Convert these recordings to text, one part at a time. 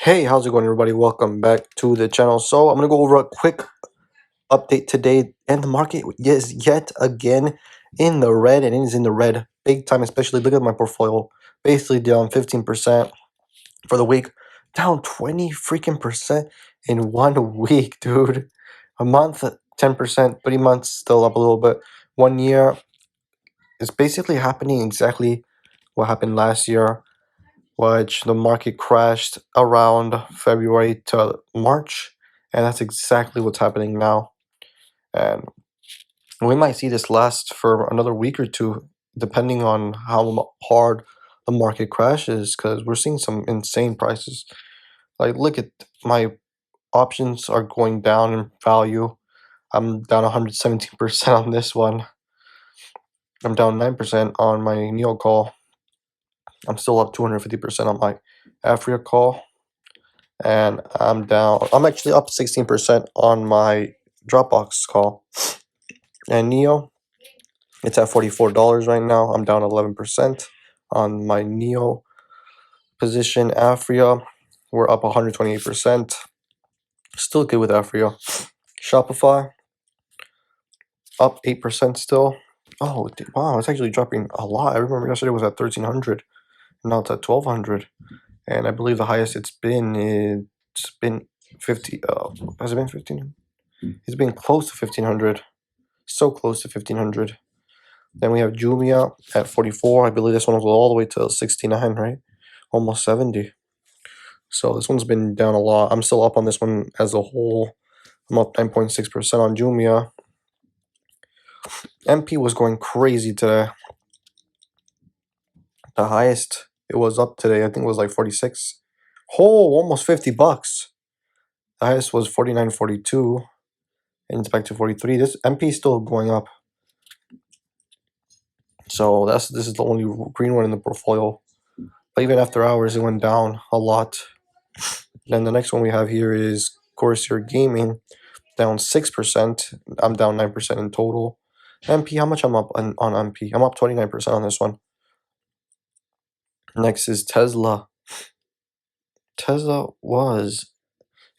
Hey, how's it going, everybody? Welcome back to the channel. So I'm gonna go over a quick update today, and the market is yet again in the red, and it is in the red big time. Especially look at my portfolio, basically down 15% for the week, down 20 freaking percent in 1 week, dude. A month, 10%. 3 months still up a little bit. 1 year is basically happening exactly what happened last year, which the market crashed around February to March, and that's exactly what's happening now. And we might see this last for another week or two, depending on how hard the market crashes, because we're seeing some insane prices. Like, look at my options are going down in value. I'm down 117% on this one. I'm down 9% on my Neo call. I'm still up 250% on my Afria call. And I'm actually up 16% on my Dropbox call. And Neo, it's at $44 right now. I'm down 11% on my Neo position. Afria, we're up 128%. Still good with Afria. Shopify, up 8% still. Oh, wow, it's actually dropping a lot. I remember yesterday it was at 1,300. Now it's at 1,200. And I believe the highest it's been 50. Has it been 15? It's been close to 1,500. So close to 1,500. Then we have Jumia at 44. I believe this one was all the way to 69, right? Almost 70. So this one's been down a lot. I'm still up on this one as a whole. I'm up 9.6% on Jumia. MP was going crazy today. The highest it was up today, I think it was like 46. Oh, almost 50 bucks. The highest was 49.42. And it's back to 43. This MP is still going up. So this is the only green one in the portfolio. But even after hours, it went down a lot. Then the next one we have here is Corsair Gaming, down 6%. I'm down 9% in total. MP, how much I'm up on MP? I'm up 29% on this one. Next is Tesla. Tesla was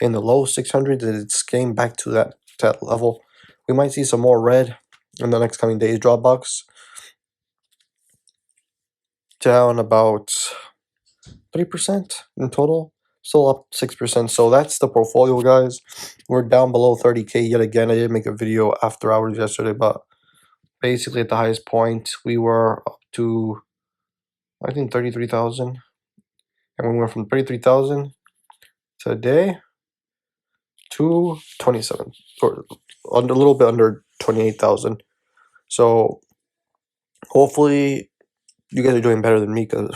in the low 600s, and it's getting back to that level. We might see some more red in the next coming days. Dropbox, down about 3% in total, still up 6%. So that's the portfolio, guys. We're down below 30K yet again. I did make a video after hours yesterday, but basically at the highest point we were up to, I think, 33,000, and we went from 33,000 today to 27, or a little bit under 28,000. So hopefully you guys are doing better than me, because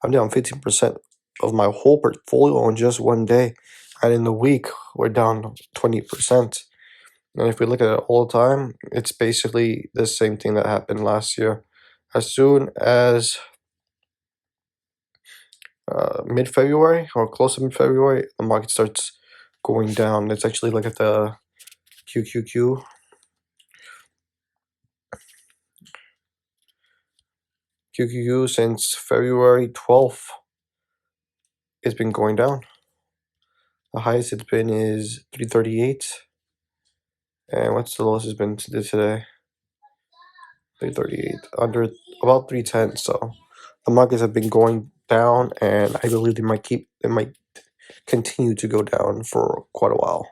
I'm down 15% of my whole portfolio in just one day, and in the week we're down 20%. And if we look at it all the time, it's basically the same thing that happened last year. As soon as mid-February or close to mid-February, the market starts going down. Let's actually look at the QQQ. QQQ since February 12th, it's been going down. The highest it's been is 338. And what's the lowest it's been today? 338, under about 310. So the markets have been going down, and I believe they might continue to go down for quite a while.